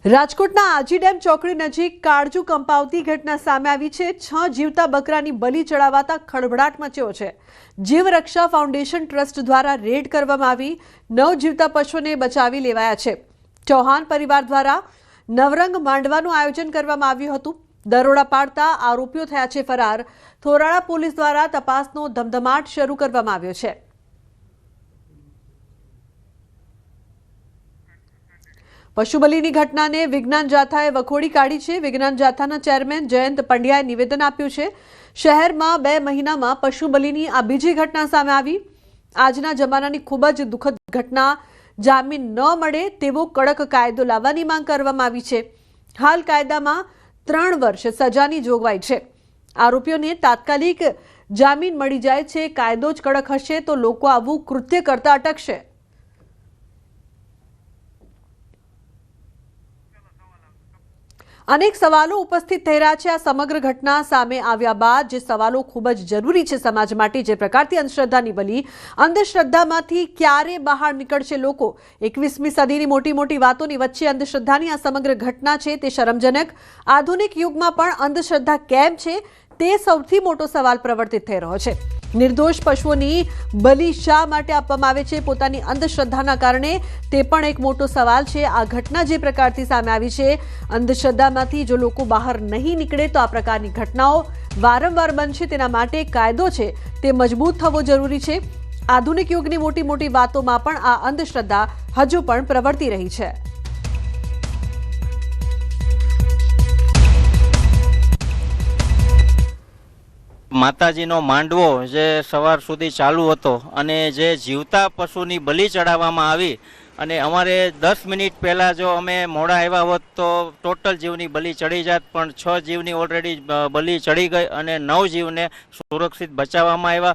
રાજકોટના આજી ડેમ ચોકડી નજીક કાળજુ કંપાવતી ઘટના સામે આવી છે। 6 જીવતા બકરાની બલિ ચડાવાતા ખળભળાટ મચ્યો છે। જીવ રક્ષા ફાઉન્ડેશન ટ્રસ્ટ દ્વારા રેડ કરવામાં આવી 9 જીવતા પશુઓને બચાવી લેવાયા છે। ચૌહાણ પરિવાર દ્વારા નવરંગ માંડવાનું આયોજન કરવામાં આવ્યું હતું। દરોડા પાડતા આરોપીઓ થયા છે ફરાર। થોરાળા પોલીસ દ્વારા તપાસનો ધમધમાટ શરૂ કરવામાં આવ્યો છે। પશુબલિની ઘટનાને વિજ્ઞાન જાથાએ વખોડી કાઢી છે। વિજ્ઞાન જાથાના ચેરમેન જયંત પંડ્યાએ નિવેદન આપ્યું છે। શહેરમાં 2 મહિનામાં પશુબલિની આ બીજી ઘટના સામે આવી। આજના જમાનાની ખૂબ જ દુઃખદ ઘટના। જામીન ન મળે તેવો કડક કાયદો લાવવાની માંગ કરવામાં આવી છે। હાલ કાયદામાં 3 વર્ષ સજાની જોગવાઈ છે। આરોપીઓને તાત્કાલિક જામીન મળી જાય છે। કાયદો જ કડક હશે તો લોકો આવું કૃત્ય કરતા અટકશે। अनेक सवालों उपस्थित થઈ રહ્યા છે। આ સમગ્ર ઘટના સામે આવ્યા બાદ જે સવાલો ખૂબ જ જરૂરી છે સમાજ માટે, જે પ્રકારથી અંધશ્રદ્ધાની બલી, અંધશ્રદ્ધામાંથી ક્યારે બહાર નીકળશે લોકો? 21મી સદીની મોટી વાતોની વચ્ચે અંધશ્રદ્ધાની આ સમગ્ર ઘટના છે તે શરમજનક। આધુનિક યુગમાં પણ અંધશ્રદ્ધા કેમ છે તે સૌથી મોટો સવાલ પ્રવર્તિત થઈ રહ્યો છે। निर्दोष पशुओनी बलि शा माटे आपवामां आवे छे पोतानी अंधश्रद्धाना कारणे ते पण एक मोटो सवाल छे। आ घटना जे प्रकारथी सामे आवी छे, अंधश्रद्धामांथी जो लोको बहार नहीं निकळे तो आ प्रकारनी घटनाओ वारंवार बनशे। तेना माटे कायदो छे ते मजबूत थवो जरूरी छे। आधुनिक युगनी मोटी वातोमां पण आ अंधश्रद्धा हजू पण प्रवर्ती रही छे। માતાજીનો માંડવો જે સવાર સુધી ચાલુ હતો અને જે જીવતા પશુની બલિ ચડાવવામાં આવી અને અમારે 10 મિનિટ પહેલાં જો અમે મોડા આવ્યા હોત તો ટોટલ જીવની બલિ ચડી જાત, પણ 6 જીવની ઓલરેડી બલિ ચડી ગઈ અને 9 જીવને સુરક્ષિત બચાવવામાં આવ્યા।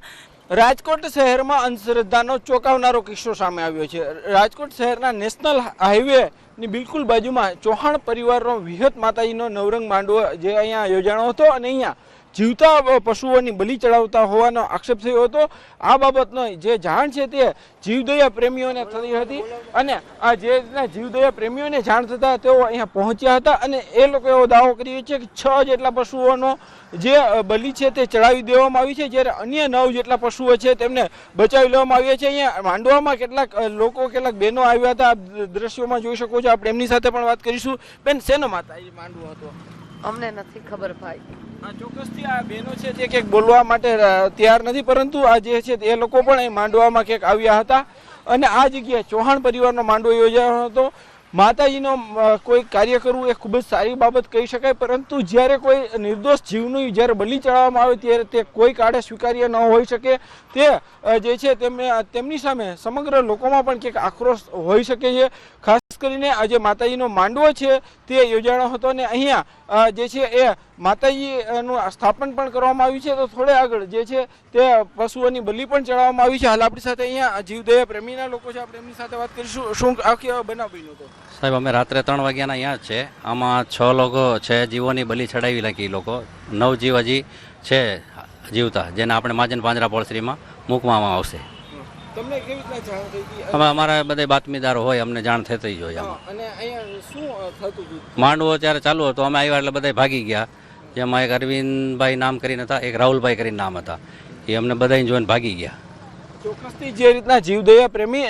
રાજકોટ શહેરમાં અંધશ્રદ્ધાનો ચોંકાવનારો કિસ્સો સામે આવ્યો છે। રાજકોટ શહેરના નેશનલ હાઈવેની બિલકુલ બાજુમાં ચૌહાણ પરિવારનો વિહત માતાજીનો નવરંગ માંડવો જે અહીંયા યોજાણો હતો અને અહીંયા જીવતા પશુઓની બલિ ચડાવતા હોવાનો આક્ષેપ થયો હતો। આ બાબતનો જે જાણ છે તે જીવદયા પ્રેમીઓને થઈ હતી અને આ જે જીવદયા પ્રેમીઓને જાણ થતાં તેઓ અહીંયા પહોંચ્યા હતા અને એ લોકો એવો દાવો કર્યો છે કે 6 જેટલા પશુઓનો જે બલિ છે તે ચડાવી દેવામાં આવી છે, જ્યારે અન્ય 9 જેટલા પશુઓ છે તેમને બચાવી લેવામાં આવ્યા છે। અહીંયા માંડવામાં કેટલાક લોકો, કેટલાક બહેનો આવ્યા હતા, દ્રશ્યોમાં જોઈ શકો છો। આપણે એમની સાથે પણ વાત કરીશું। બેન, શેનો માતાજી માંડવો હતો? અમને નથી ખબર ભાઈ। ચોક્કસથી આ બહેનો છે તે ક્યાંક બોલવા માટે તૈયાર નથી, પરંતુ આ જે છે એ લોકો પણ અહીં માંડવામાં ક્યાંક આવ્યા હતા અને આ જગ્યાએ ચૌહાણ પરિવારનો માંડવો યોજાયો હતો। માતાજીનો કોઈ કાર્ય કરવું એ ખૂબ જ સારી બાબત કહી શકાય, પરંતુ જ્યારે કોઈ નિર્દોષ જીવનું જ્યારે બલિ ચડાવવામાં આવે ત્યારે તે કોઈ કાળે સ્વીકાર્ય ન હોઈ શકે। તે જે છે તેમની સામે સમગ્ર લોકોમાં પણ ક્યાંક આક્રોશ હોઈ શકે છે। ખાસ કરીને આ જે માતાજીનો માંડવો છે તે યોજાણો હતો અને અહીંયા જે છે એ માતાજીનું સ્થાપન પણ કરવામાં આવ્યું છે। તો થોડે આગળ જે છે તે પશુઓની બલિ પણ ચડાવવામાં આવી છે। હાલ આપણી સાથે અહીંયા જીવદયા પ્રેમીના લોકો છે, આપણે એમની સાથે વાત કરીશું। શું આખી બનાવ બન્યો હતો? સાહેબ, અમે રાત્રે 3 વાગ્યાના અહીંયા જ છે। આમાં 6 લોકો છે જીવોની બલિ ચડાવી નાખી લોકો। 9 જીવ હજી છે જીવતા, જેને આપણે માજન પાંજરા પોળશ્રીમાં મૂકવામાં આવશે। તમને કેવી રીતના જાણ થઈ હતી? હવે અમારા બધા બાતમીદારો હોય, અમને જાણ થતી જ હોય। અને અહીંયા શું થતું હતું? માંડવો ત્યારે ચાલુ હતો, અમે આવ્યા એટલે બધા ભાગી ગયા। જેમાં એક અરવિંદભાઈ નામ કરીને હતા, એક રાહુલભાઈ કરીને નામ હતા, એ અમને બધાને જોઈને ભાગી ગયા। ચોક્કસથી જે રીતના જીવદયા પ્રેમી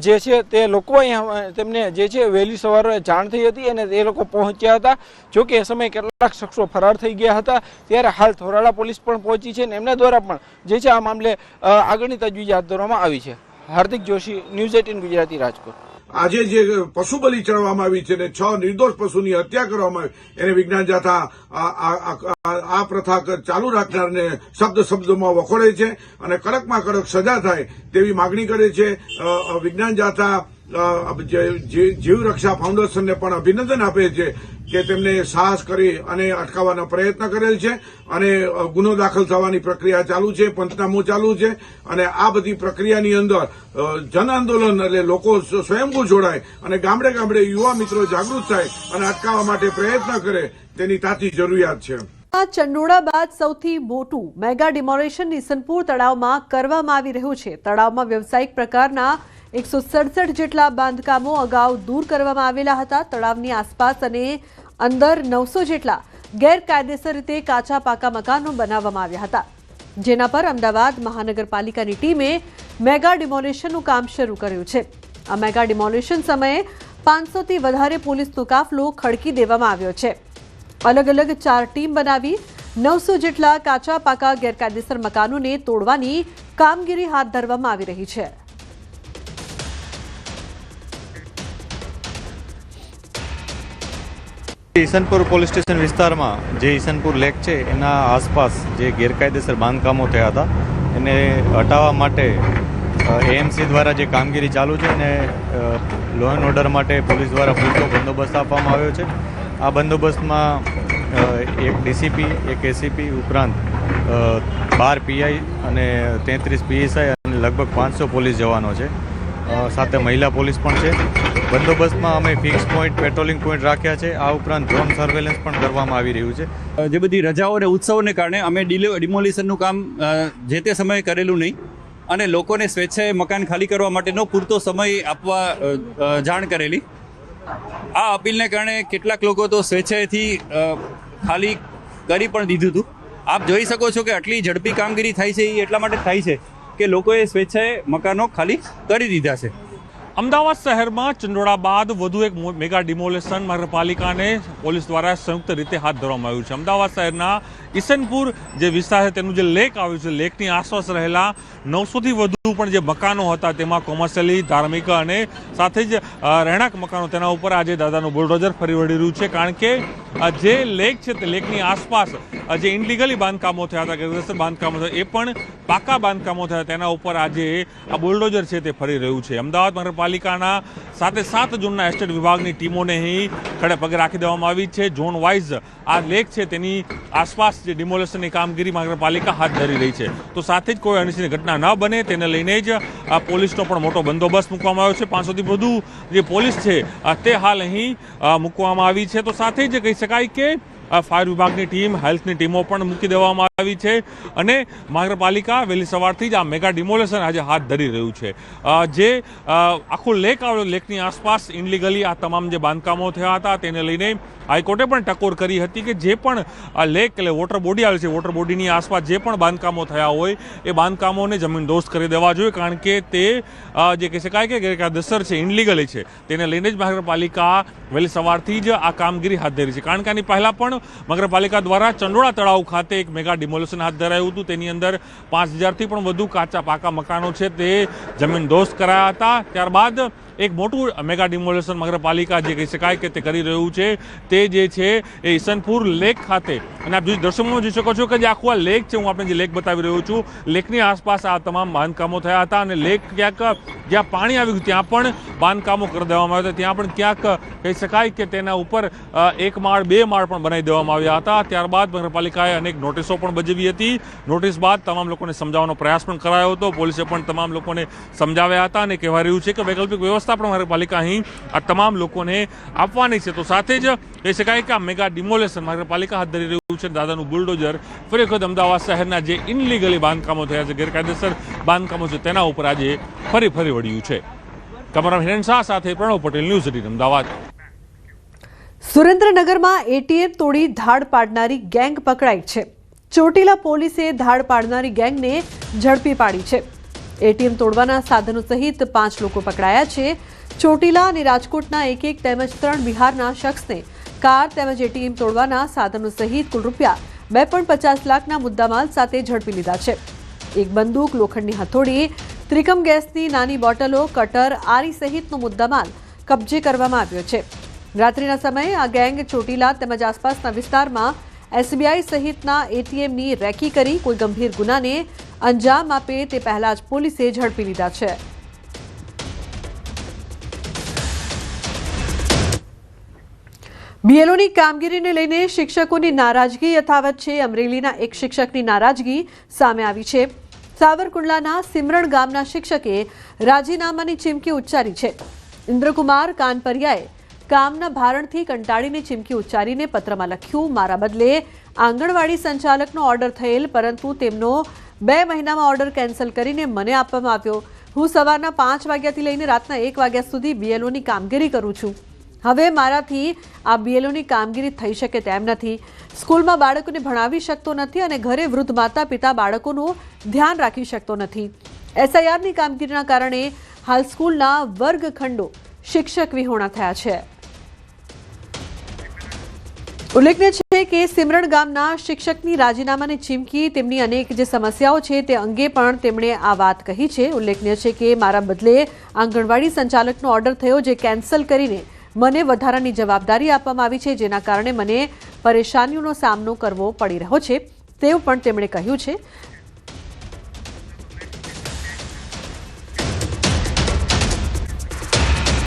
જે છે તે લોકો અહીંયા તેમને જે છે વહેલી સવારે જાણ થઈ હતી અને એ લોકો પહોંચ્યા હતા। જો કે એ સમયે કેટલાક શખ્સો ફરાર થઈ ગયા હતા, ત્યારે હાલ થોરાળા પોલીસ પણ પહોંચી છે અને એમના દ્વારા પણ જે છે આ મામલે આગળની તજવીજ હાથ ધરવામાં આવી છે। હાર્દિક જોશી, ન્યૂઝ 18 ગુજરાતી, રાજકોટ। આજે જે પશુ બલિ ચડાવવામાં આવી છે ને 6 નિર્દોષ પશુની હત્યા કરવામાં આવી, એને વિજ્ઞાન જાથા આ પ્રથા ચાલુ રાખનારને શબ્દોમાં વખોડે છે અને કડકમાં કડક સજા થાય તેવી માગણી કરે છે। વિજ્ઞાન જાથા જીવ રક્ષા ફાઉન્ડેશનને પણ અભિનંદન આપે છે કે તેમને સાહસ કરી અને અટકાવવાનો પ્રયત્ન કરેલ છે અને ગુનો દાખલ થવાની પ્રક્રિયા ચાલુ છે, પંચનામું ચાલુ છે અને આ બધી પ્રક્રિયાની અંદર જન આંદોલન એટલે લોકો સ્વયંભૂ જોડાય અને ગામડે ગામડે યુવા મિત્રો જાગૃત થાય અને અટકાવવા માટે પ્રયત્ન કરે તેની તાતી જરૂરિયાત છે। ચંડોળા બાદ સૌથી મોટું મેગા ડિમોલેશન ઈસનપુર તળાવમાં કરવામાં આવી રહ્યું છે। તળાવમાં વ્યવસાયિક પ્રકારના 167 જેટલા બાંધકામો અગાઉ દૂર કરવામાં આવેલા હતા. તળાવની આસપાસ અને અંદર 900 જેટલા ગેરકાયદેસર રીતે કાચા પાકા મકાનો બનાવવામાં આવ્યા હતા, જેના પર અમદાવાદ મહાનગરપાલિકાની ટીમે મેગા ડિમોલિશનનું કામ શરૂ કર્યું છે. આ મેગા ડિમોલિશન સમયે 500થી વધારે પોલીસનો કાફલો ખડકી દેવામાં આવ્યો છે. અલગ અલગ 4 ટીમ બનાવી 900 જેટલા કાચા પાકા ગેરકાયદેસર મકાનોને તોડવાની કામગીરી હાથ ધરવામાં આવી રહી છે. ઈસનપુર પોલીસ સ્ટેશન વિસ્તારમાં જે ઈસનપુર લેક છે એના આસપાસ જે ગેરકાયદેસર બાંધકામો થયા હતા એને હટાવવા માટે એએમસી દ્વારા જે કામગીરી ચાલુ છે અને લો એન્ડ ઓર્ડર માટે પોલીસ દ્વારા પૂરતો બંદોબસ્ત આપવામાં આવ્યો છે. આ બંદોબસ્તમાં એક ડીસીપી, એક એસીપી ઉપરાંત 12 પીઆઈ અને 33 પીએસઆઈ અને લગભગ 500 પોલીસ જવાનો છે. સાથે મહિલા પોલીસ પણ છે. બંદોબસ્તમાં અમે ફિક્સ પોઈન્ટ, પેટ્રોલિંગ પોઈન્ટ રાખ્યા છે. આ ઉપરાંત ડ્રોન સર્વેલન્સ પણ કરવામાં આવી રહ્યું છે. જે બધી રજાઓ અને ઉત્સવોને કારણે અમે ડિમોલિશનનું કામ જે તે સમયે કરેલું નહીં અને લોકોને સ્વેચ્છાએ મકાન ખાલી કરવા માટેનો પૂરતો સમય આપવા જાણ કરેલી. આ અપીલને કારણે કેટલાક લોકો તો સ્વેચ્છાએથી ખાલી કરી પણ દીધું હતું. આપ જોઈ શકો છો કે આટલી ઝડપી કામગીરી થાય છે એ એટલા માટે થાય છે કે લોકોએ સ્વેચ્છાએ મકાનો ખાલી કરી દીધા છે. અમદાવાદ શહેરમાં ચંડોળા બાદ વધુ એક મેગા ડિમોલેશન મહાનગરપાલિકાને પોલીસ દ્વારા સંયુક્ત રીતે હાથ ધરવામાં આવ્યું છે. અમદાવાદ શહેરના ઈસનપુર જે વિસ્તાર છે તેનું જે લેક આવ્યું છે, લેકની આસપાસ રહેલા 900થી વધુ પણ જે મકાનો હતા તેમાં કોમર્શિયલી, ધાર્મિક અને સાથે જ રહેણાંક મકાનો, તેના ઉપર આજે દાદાનું બુલડોઝર ફરી વળી રહ્યું છે. કારણ કે જે લેક છે તે લેકની આસપાસ જે ઇનલીગલી બાંધકામો થયા હતા, ગેરકાયદેસર બાંધકામો થયા, એ પણ પાકા બાંધકામો થયા, તેના ઉપર આજે આ બુલડોઝર છે તે ફરી રહ્યું છે. અમદાવાદ મહાનગરપાલિકાના 7 ઝોનના એસ્ટેટ વિભાગની ટીમોને અહીં ખડે પગે રાખી દેવામાં આવી છે. ઝોન વાઇઝ આ લેક છે તેની આસપાસ જે ડિમોલેશનની કામગીરી મહાનગરપાલિકા હાથ ધરી રહી છે. તો સાથે જ કોઈ અનિચ્છનીય ઘટના ન બને તેને લઈને જ આ પોલીસનો પણ મોટો બંદોબસ્ત મૂકવામાં આવ્યો છે. 500થી વધુ જે પોલીસ છે તે હાલ અહીં મૂકવામાં આવી છે. તો સાથે જ કહી શકાય કે ફાયર વિભાગની ટીમ, હેલ્થની ટીમો પણ મૂકી દેવામાં આવી છે અને મહાનગરપાલિકા વહેલી સવારથી જ આ મેગા ડિમોલેશન આજે હાથ ધરી રહ્યું છે. જે આખું લેક આવ્યો, લેકની આસપાસ ઇનલીગલી આ તમામ જે બાંધકામો થયા હતા તેને લઈને હાઈકોર્ટે પણ ટકોર કરી હતી કે જે પણ આ લેક એટલે વોટર બોડી આવે છે, વોટર બોડીની આસપાસ જે પણ બાંધકામો થયા હોય એ બાંધકામોને જમીનદોસ્ત કરી દેવા જોઈએ. કારણ કે તે જે કહી શકાય કે ગેરકાયદેસર છે, ઇનલીગલી છે, તેને લઈને જ મહાનગરપાલિકા વહેલી સવારથી જ આ કામગીરી હાથ ધરી છે. કારણ કે આની પહેલાં પણ મહાનગરપાલિકા દ્વારા ચંડોળા તળાવ ખાતે એક મેગા ડિમોલેશન હાથ ધરાયું હતું. તેની અંદર 5000થી પણ વધુ કાચા પાકા મકાનો છે તે જમીનદોસ્ત કરાયા હતા. ત્યારબાદ એક મોટું મેગા ડિમોલેશન મહાનગરપાલિકા જે કહી શકાય કે તે કરી રહ્યું છે તે જે છે એ ઈસનપુર લેક ખાતે, અને આપ દર્શકોમાં જોઈ શકો છો કે જે આખું આ લેક છે, હું આપણે જે લેક બતાવી રહ્યો છું, લેકની આસપાસ આ તમામ બાંધકામો થયા હતા અને લેક ક્યાંક જ્યાં પાણી આવ્યું ત્યાં પણ બાંધકામો કરી દેવામાં આવ્યા હતા. ત્યાં પણ ક્યાંક કહી શકાય કે તેના ઉપર 1 માળ 2 માળ પણ બનાવી દેવામાં આવ્યા હતા. ત્યારબાદ મહાનગરપાલિકાએ અનેક નોટિસો પણ બજાવી હતી. નોટિસ બાદ તમામ લોકોને સમજાવવાનો પ્રયાસ પણ કરાયો હતો. પોલીસે પણ તમામ લોકોને સમજાવ્યા હતા અને કહેવાય રહ્યું છે કે વૈકલ્પિક વ્યવસ્થા પણ મહાનગરપાલિકા અહીં આ તમામ લોકોને આપવાની છે. તો સાથે જ કહી શકાય કે આ મેગા ડિમોલેશન મહાનગરપાલિકા હાથ ધરી રહ્યું છે. દાદાનું બુલડોઝર ફરી વખત અમદાવાદ શહેરના જે ઇનલીગલી બાંધકામો થયા છે, ગેરકાયદેસર બાંધકામો છે, તેના ઉપર આજે ફરી વળ્યું છે. કેમેરામેન હિરેન શાહ સાથે પ્રણવ પટેલ, ન્યૂઝ 18 અમદાવાદ. સુરેન્દ્રનગરમાં એટીએમ તોડી ધાડ પાડનારી ગેંગ પકડાઈ છે. ચોટીલા પોલીસે ધાડ પાડનારી ગેંગને ઝડપી પાડી છે. એટીએમ તોડવાના સાધનો સહિત 5 લોકો પકડાયા છે. ચોટીલા અને રાજકોટના એક તેમજ 3 બિહારના શખ્સને કાર તેમજ એટીએમ તોડવાના સાધનો સહિત કુલ રૂપિયા 2.50 લાખના મુદ્દામાલ સાથે ઝડપી લીધા છે. એક બંદૂક, લોખંડની હથોડી, ત્રિકમ ગેસની નાની બોટલો, કટર, આરી સહિતનો મુદ્દામાલ કબજે કરવામાં આવ્યો છે. રાત્રિના સમયે આ ગેંગ ચોટીલા તેમજ આસપાસના વિસ્તારમાં એસબીઆઈ સહિતના એટીએમની રેકી કરી કોઈ ગંભીર ગુનાને અંજામ આપે તે પહેલા જ પોલીસે ઝડપી લીધા છે. બીએલઓની કામગીરીને લઈને શિક્ષકોની નારાજગી યથાવત છે. અમરેલીના એક શિક્ષકની નારાજગી સામે આવી છે. સાવરકુંડલાના સિમરણ ગામના શિક્ષકે રાજીનામાની ચીમકી ઉચ્ચારી છે. ઇન્દ્રકુમાર કાનપરિયાએ કામના ભારણથી કંટાળીને ચીમકી ઉચ્ચારીને પત્રમાં લખ્યું, મારા બદલે આંગણવાડી સંચાલકનો ઓર્ડર થયેલ, પરંતુ તેમનો 2 મહિનામાં ઓર્ડર કેન્સલ કરીને મને આપવામાં આવ્યો. હું સવારના 5 વાગ્યાથી લઈને રાતના 1 વાગ્યા સુધી બીએલઓની કામગીરી કરું છું. હવે મારાથી આ બીએલઓની કામગીરી થઈ શકે તેમ નથી. સ્કૂલમાં બાળકોને ભણાવી શકતો નથી અને ઘરે વૃદ્ધ માતા પિતા બાળકોનું ધ્યાન રાખી શકતો નથી. એસઆઈઆરની કામગીરીના કારણે હાલ સ્કૂલના વર્ગખંડો શિક્ષક વિહોણા થયા છે. ઉલ્લેખનીય છે કે સિમરણ ગામના શિક્ષકની રાજીનામાની ચીમકી, તેમની અનેક જે સમસ્યાઓ છે તે અંગે પણ તેમણે આ વાત કહી છે. ઉલ્લેખનીય છે કે મારા બદલે આંગણવાડી સંચાલકનો ઓર્ડર થયો જે કેન્સલ કરીને મને વધારાની જવાબદારી આપવામાં આવી છે, જેના કારણે મને પરેશાનીઓનો સામનો કરવો પડી રહ્યો છે તેવું પણ તેમણે કહ્યું છે.